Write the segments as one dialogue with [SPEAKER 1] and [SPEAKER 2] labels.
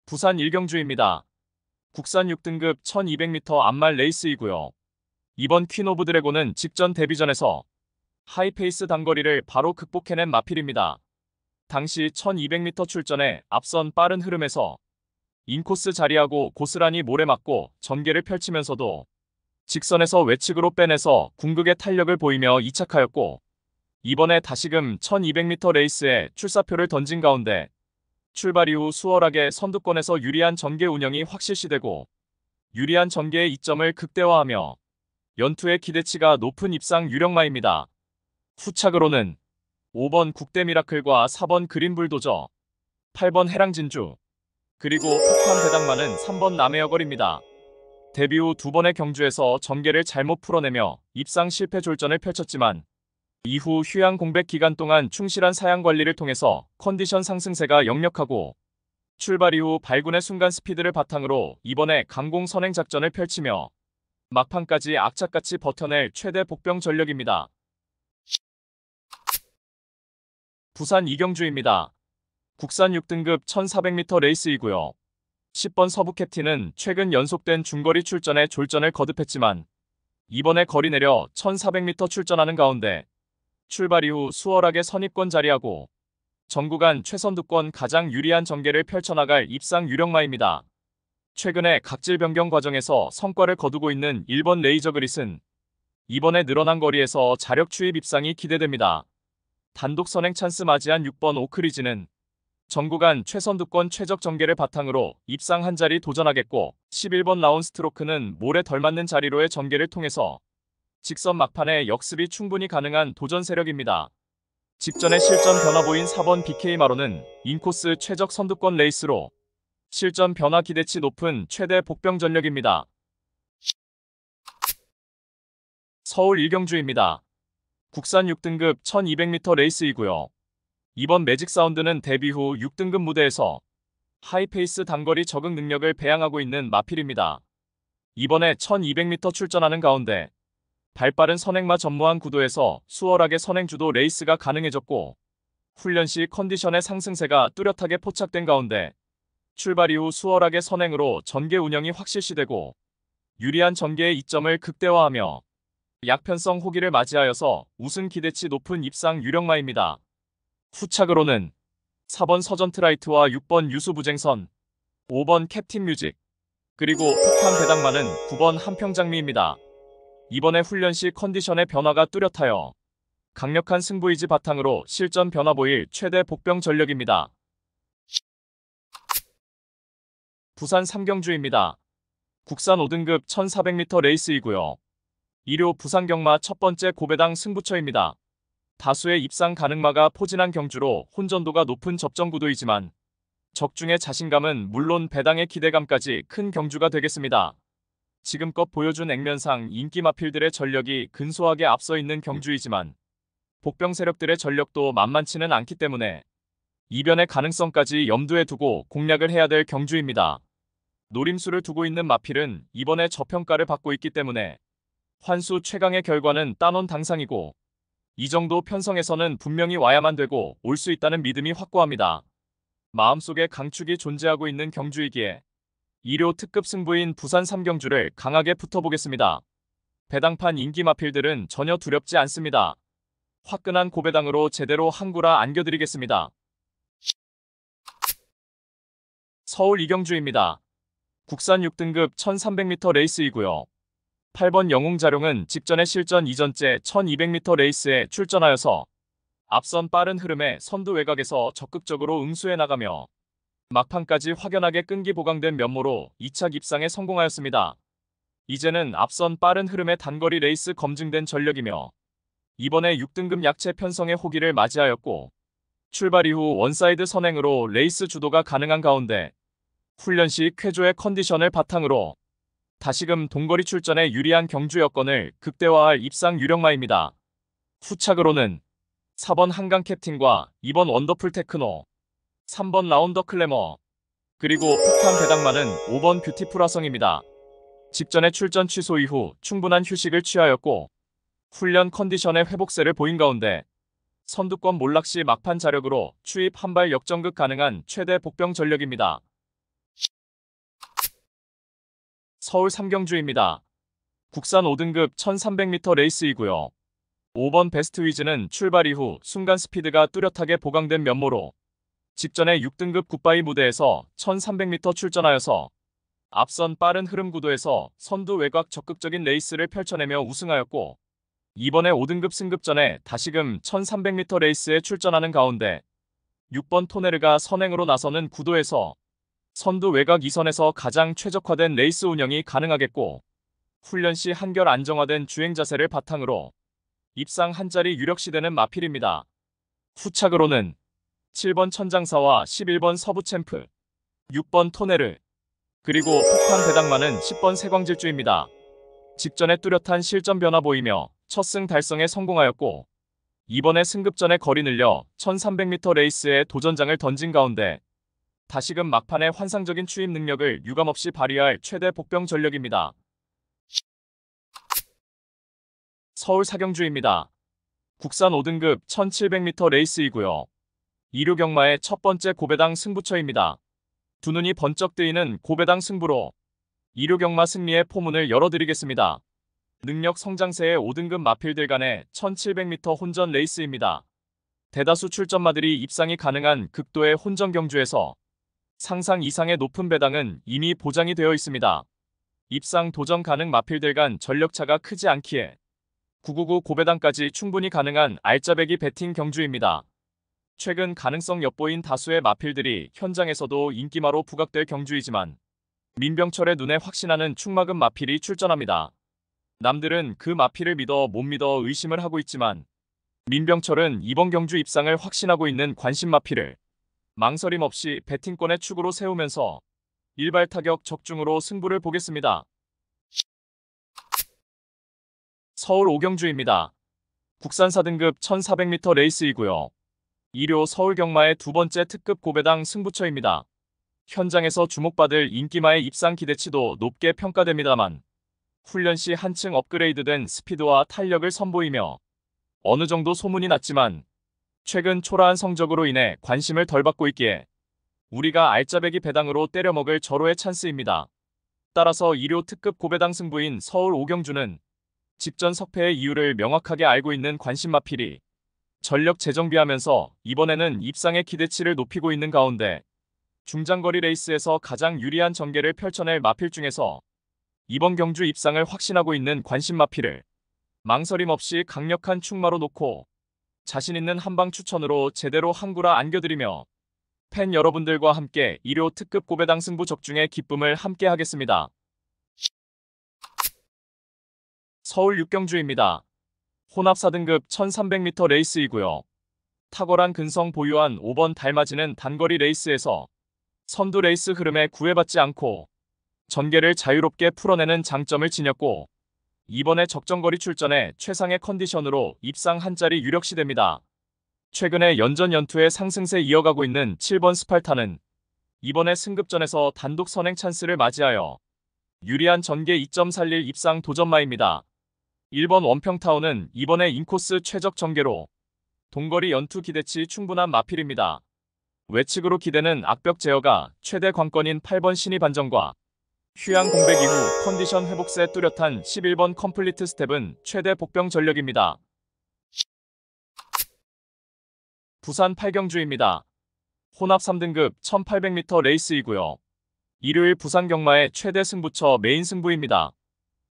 [SPEAKER 1] 부산 일경주입니다. 국산 6등급 1200m 암말 레이스이고요. 이번 퀸 오브 드래곤은 직전 데뷔전에서 하이페이스 단거리를 바로 극복해낸 마필입니다. 당시 1200m 출전에 앞선 빠른 흐름에서 인코스 자리하고 고스란히 몰에 맞고 전개를 펼치면서도 직선에서 외측으로 빼내서 궁극의 탄력을 보이며 이착하였고, 이번에 다시금 1200m 레이스에 출사표를 던진 가운데 출발 이후 수월하게 선두권에서 유리한 전개 운영이 확실시되고 유리한 전개의 이점을 극대화하며 연투의 기대치가 높은 입상 유력마입니다. 후착으로는 5번 국대 미라클과 4번 그린 불도저, 8번 해랑진주, 그리고 폭탄 배당만은 3번 남의 여걸입니다. 데뷔 후 두 번의 경주에서 전개를 잘못 풀어내며 입상 실패 졸전을 펼쳤지만 이후 휴양 공백 기간 동안 충실한 사양 관리를 통해서 컨디션 상승세가 역력하고 출발 이후 발군의 순간 스피드를 바탕으로 이번에 강공 선행 작전을 펼치며 막판까지 악착같이 버텨낼 최대 복병 전력입니다. 부산 이경주입니다. 국산 6등급 1400m 레이스이고요. 10번 서부 캡틴은 최근 연속된 중거리 출전에 졸전을 거듭했지만 이번에 거리 내려 1400m 출전하는 가운데 출발 이후 수월하게 선입권 자리하고 전구간 최선두권 가장 유리한 전개를 펼쳐나갈 입상 유력마입니다. 최근에 각질 변경 과정에서 성과를 거두고 있는 1번 레이저 그릿은 이번에 늘어난 거리에서 자력 추입 입상이 기대됩니다. 단독 선행 찬스 맞이한 6번 오크리지는 전구간 최선두권 최적 전개를 바탕으로 입상 한 자리 도전하겠고, 11번 라운스트로크는 몰에 덜 맞는 자리로의 전개를 통해서 직선 막판에 역습이 충분히 가능한 도전 세력입니다. 직전에 실전 변화 보인 4번 BK 마로는 인코스 최적 선두권 레이스로 실전 변화 기대치 높은 최대 복병 전력입니다. 서울 일경주입니다. 국산 6등급 1200m 레이스이고요. 이번 매직 사운드는 데뷔 후 6등급 무대에서 하이페이스 단거리 적응 능력을 배양하고 있는 마필입니다. 이번에 1200m 출전하는 가운데 발빠른 선행마 전무한 구도에서 수월하게 선행주도 레이스가 가능해졌고, 훈련 시 컨디션의 상승세가 뚜렷하게 포착된 가운데 출발 이후 수월하게 선행으로 전개 운영이 확실시되고 유리한 전개의 이점을 극대화하며 약편성 호기를 맞이하여서 우승 기대치 높은 입상 유력마입니다. 후착으로는 4번 서전트라이트와 6번 유수부쟁선, 5번 캡틴 뮤직, 그리고 폭탄 배당만은 9번 한평장미입니다. 이번에 훈련 시 컨디션의 변화가 뚜렷하여 강력한 승부의지 바탕으로 실전 변화 보일 최대 복병 전력입니다. 부산 삼경주입니다. 국산 5등급 1400m 레이스이고요. 2료 부산 경마 첫 번째 고배당 승부처입니다. 다수의 입상 가능마가 포진한 경주로 혼전도가 높은 접전 구도이지만 적중의 자신감은 물론 배당의 기대감까지 큰 경주가 되겠습니다. 지금껏 보여준 액면상 인기 마필들의 전력이 근소하게 앞서 있는 경주이지만 복병 세력들의 전력도 만만치는 않기 때문에 이변의 가능성까지 염두에 두고 공략을 해야 될 경주입니다. 노림수를 두고 있는 마필은 이번에 저평가를 받고 있기 때문에 환수 최강의 결과는 따놓은 당상이고, 이 정도 편성에서는 분명히 와야만 되고 올 수 있다는 믿음이 확고합니다. 마음속에 강축이 존재하고 있는 경주이기에 2료 특급 승부인 부산 3경주를 강하게 붙어보겠습니다. 배당판 인기 마필들은 전혀 두렵지 않습니다. 화끈한 고배당으로 제대로 한구라 안겨드리겠습니다. 서울 이경주입니다. 국산 6등급 1300m 레이스이고요. 8번 영웅자룡은 직전의 실전 이전째 1200m 레이스에 출전하여서 앞선 빠른 흐름에 선두 외곽에서 적극적으로 응수해 나가며 막판까지 확연하게 끈기 보강된 면모로 2차 입상에 성공하였습니다. 이제는 앞선 빠른 흐름의 단거리 레이스 검증된 전력이며 이번에 6등급 약체 편성의 호기를 맞이하였고, 출발 이후 원사이드 선행으로 레이스 주도가 가능한 가운데 훈련 시 쾌조의 컨디션을 바탕으로 다시금 동거리 출전에 유리한 경주 여건을 극대화할 입상 유력마입니다. 후착으로는 4번 한강 캡틴과 2번 원더풀 테크노, 3번 라운더 클래머, 그리고 폭탄 배당만은 5번 뷰티풀 화성입니다. 직전의 출전 취소 이후 충분한 휴식을 취하였고 훈련 컨디션의 회복세를 보인 가운데 선두권 몰락 시 막판 자력으로 추입 한발 역전극 가능한 최대 복병 전력입니다. 서울 삼경주입니다. 국산 5등급 1300m 레이스이고요. 5번 베스트 위즈는 출발 이후 순간 스피드가 뚜렷하게 보강된 면모로 직전에 6등급 굿바이 무대에서 1300m 출전하여서 앞선 빠른 흐름 구도에서 선두 외곽 적극적인 레이스를 펼쳐내며 우승하였고, 이번에 5등급 승급전에 다시금 1300m 레이스에 출전하는 가운데 6번 토네르가 선행으로 나서는 구도에서 선두 외곽 2선에서 가장 최적화된 레이스 운영이 가능하겠고, 훈련 시 한결 안정화된 주행 자세를 바탕으로 입상 한 자리 유력시되는 마필입니다. 후착으로는 7번 천장사와 11번 서부챔프, 6번 토네르, 그리고 폭탄 배당만은 10번 세광질주입니다. 직전에 뚜렷한 실전 변화 보이며 첫 승 달성에 성공하였고, 이번에 승급전에 거리 늘려 1300m 레이스에 도전장을 던진 가운데 다시금 막판에 환상적인 추임 능력을 유감없이 발휘할 최대 복병 전력입니다. 서울 사경주입니다. 국산 5등급 1700m 레이스이고요. 2류 경마의 첫 번째 고배당 승부처입니다. 두 눈이 번쩍 뜨이는 고배당 승부로 2류 경마 승리의 포문을 열어드리겠습니다. 능력 성장세의 5등급 마필들 간의 1700m 혼전 레이스입니다. 대다수 출전마들이 입상이 가능한 극도의 혼전 경주에서 상상 이상의 높은 배당은 이미 보장이 되어 있습니다. 입상 도전 가능 마필들 간 전력차가 크지 않기에 999 고배당까지 충분히 가능한 알짜배기 배팅 경주입니다. 최근 가능성 엿보인 다수의 마필들이 현장에서도 인기마로 부각될 경주이지만 민병철의 눈에 확신하는 축막은 마필이 출전합니다. 남들은 그 마필을 믿어 못 믿어 의심을 하고 있지만 민병철은 이번 경주 입상을 확신하고 있는 관심 마필을 망설임 없이 배팅권의 축으로 세우면서 일발 타격 적중으로 승부를 보겠습니다. 서울 오경주입니다. 국산 4등급 1400m 레이스이고요. 2료 서울 경마의 두 번째 특급 고배당 승부처입니다. 현장에서 주목받을 인기마의 입상 기대치도 높게 평가됩니다만 훈련 시 한층 업그레이드된 스피드와 탄력을 선보이며 어느 정도 소문이 났지만 최근 초라한 성적으로 인해 관심을 덜 받고 있기에 우리가 알짜배기 배당으로 때려먹을 절호의 찬스입니다. 따라서 2료 특급 고배당 승부인 서울 오경주는 직전 석패의 이유를 명확하게 알고 있는 관심 마필이 전력 재정비하면서 이번에는 입상의 기대치를 높이고 있는 가운데 중장거리 레이스에서 가장 유리한 전개를 펼쳐낼 마필 중에서 이번 경주 입상을 확신하고 있는 관심 마필을 망설임 없이 강력한 축마로 놓고 자신 있는 한방 추천으로 제대로 한구라 안겨드리며 팬 여러분들과 함께 1호 특급 고배당 승부 적중의 기쁨을 함께 하겠습니다. 서울 육경주입니다. 혼합 4등급 1300m 레이스이고요. 탁월한 근성 보유한 5번 달맞이는 단거리 레이스에서 선두 레이스 흐름에 구애받지 않고 전개를 자유롭게 풀어내는 장점을 지녔고, 이번에 적정거리 출전에 최상의 컨디션으로 입상 한 자리 유력시됩니다. 최근에 연전 연투의 상승세 이어가고 있는 7번 스팔타는 이번에 승급전에서 단독 선행 찬스를 맞이하여 유리한 전개 2점 살릴 입상 도전마입니다. 1번 원평타운은 이번에 인코스 최적 전개로 동거리 연투 기대치 충분한 마필입니다. 외측으로 기대는 악벽 제어가 최대 관건인 8번 신의 반전과 휴양 공백 이후 컨디션 회복세 뚜렷한 11번 컴플리트 스텝은 최대 복병 전력입니다. 부산 8경주입니다. 혼합 3등급 1800m 레이스이고요. 일요일 부산 경마의 최대 승부처 메인 승부입니다.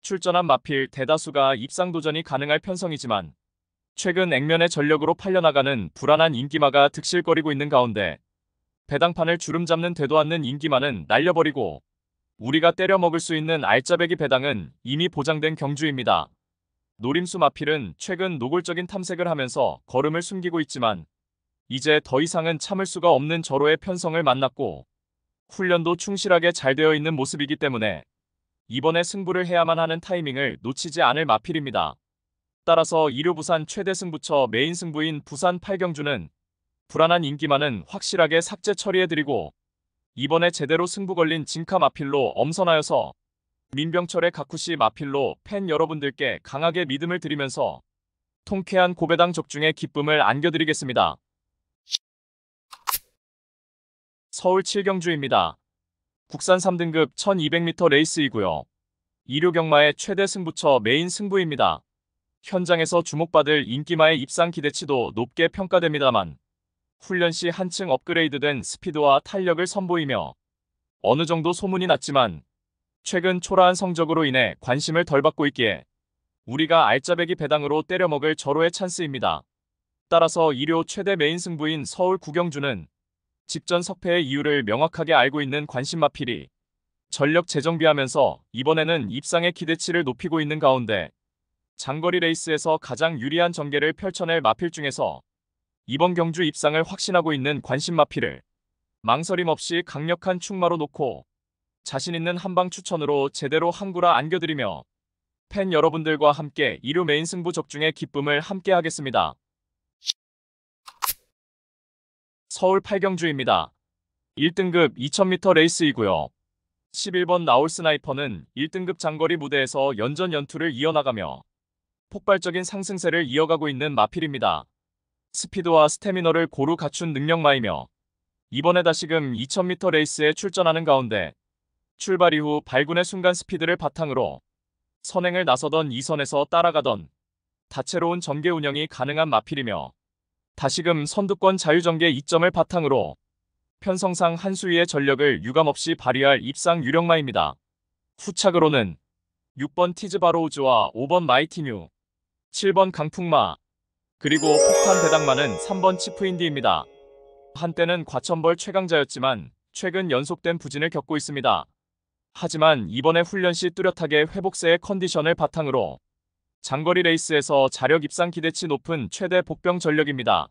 [SPEAKER 1] 출전한 마필 대다수가 입상 도전이 가능할 편성이지만 최근 액면의 전력으로 팔려나가는 불안한 인기마가 득실거리고 있는 가운데 배당판을 주름 잡는 되도 않는 인기마는 날려버리고 우리가 때려 먹을 수 있는 알짜배기 배당은 이미 보장된 경주입니다. 노림수 마필은 최근 노골적인 탐색을 하면서 걸음을 숨기고 있지만 이제 더 이상은 참을 수가 없는 절호의 편성을 만났고 훈련도 충실하게 잘 되어 있는 모습이기 때문에 이번에 승부를 해야만 하는 타이밍을 놓치지 않을 마필입니다. 따라서 2류 부산 최대 승부처 메인 승부인 부산 8경주는 불안한 인기만은 확실하게 삭제 처리해드리고 이번에 제대로 승부 걸린 진카 마필로 엄선하여서 민병철의 가쿠시 마필로 팬 여러분들께 강하게 믿음을 드리면서 통쾌한 고배당 적중의 기쁨을 안겨드리겠습니다. 서울 7경주입니다. 국산 3등급 1200m 레이스이고요. 이류경마의 최대 승부처 메인 승부입니다. 현장에서 주목받을 인기마의 입상 기대치도 높게 평가됩니다만 훈련 시 한층 업그레이드된 스피드와 탄력을 선보이며 어느 정도 소문이 났지만 최근 초라한 성적으로 인해 관심을 덜 받고 있기에 우리가 알짜배기 배당으로 때려먹을 절호의 찬스입니다. 따라서 2료 최대 메인 승부인 서울 구경주는 직전 석패의 이유를 명확하게 알고 있는 관심마필이 전력 재정비하면서 이번에는 입상의 기대치를 높이고 있는 가운데 장거리 레이스에서 가장 유리한 전개를 펼쳐낼 마필 중에서 이번 경주 입상을 확신하고 있는 관심마필을 망설임 없이 강력한 충마로 놓고 자신 있는 한방 추천으로 제대로 항구라 안겨드리며 팬 여러분들과 함께 2료 메인 승부 적중의 기쁨을 함께 하겠습니다. 서울 8경주입니다. 1등급 2000m 레이스이고요. 11번 나올 스나이퍼는 1등급 장거리 무대에서 연전 연투를 이어나가며 폭발적인 상승세를 이어가고 있는 마필입니다. 스피드와 스태미너를 고루 갖춘 능력마이며 이번에 다시금 2000m 레이스에 출전하는 가운데 출발 이후 발군의 순간 스피드를 바탕으로 선행을 나서던 2선에서 따라가던 다채로운 전개 운영이 가능한 마필이며 다시금 선두권 자유전개 이점을 바탕으로 편성상 한 수위의 전력을 유감없이 발휘할 입상 유력마입니다. 후착으로는 6번 티즈바로우즈와 5번 마이티뉴, 7번 강풍마, 그리고 폭탄 배당마는 3번 치프인디입니다. 한때는 과천벌 최강자였지만 최근 연속된 부진을 겪고 있습니다. 하지만 이번에 훈련 시 뚜렷하게 회복세의 컨디션을 바탕으로 장거리 레이스에서 자력 입상 기대치 높은 최대 복병 전력입니다.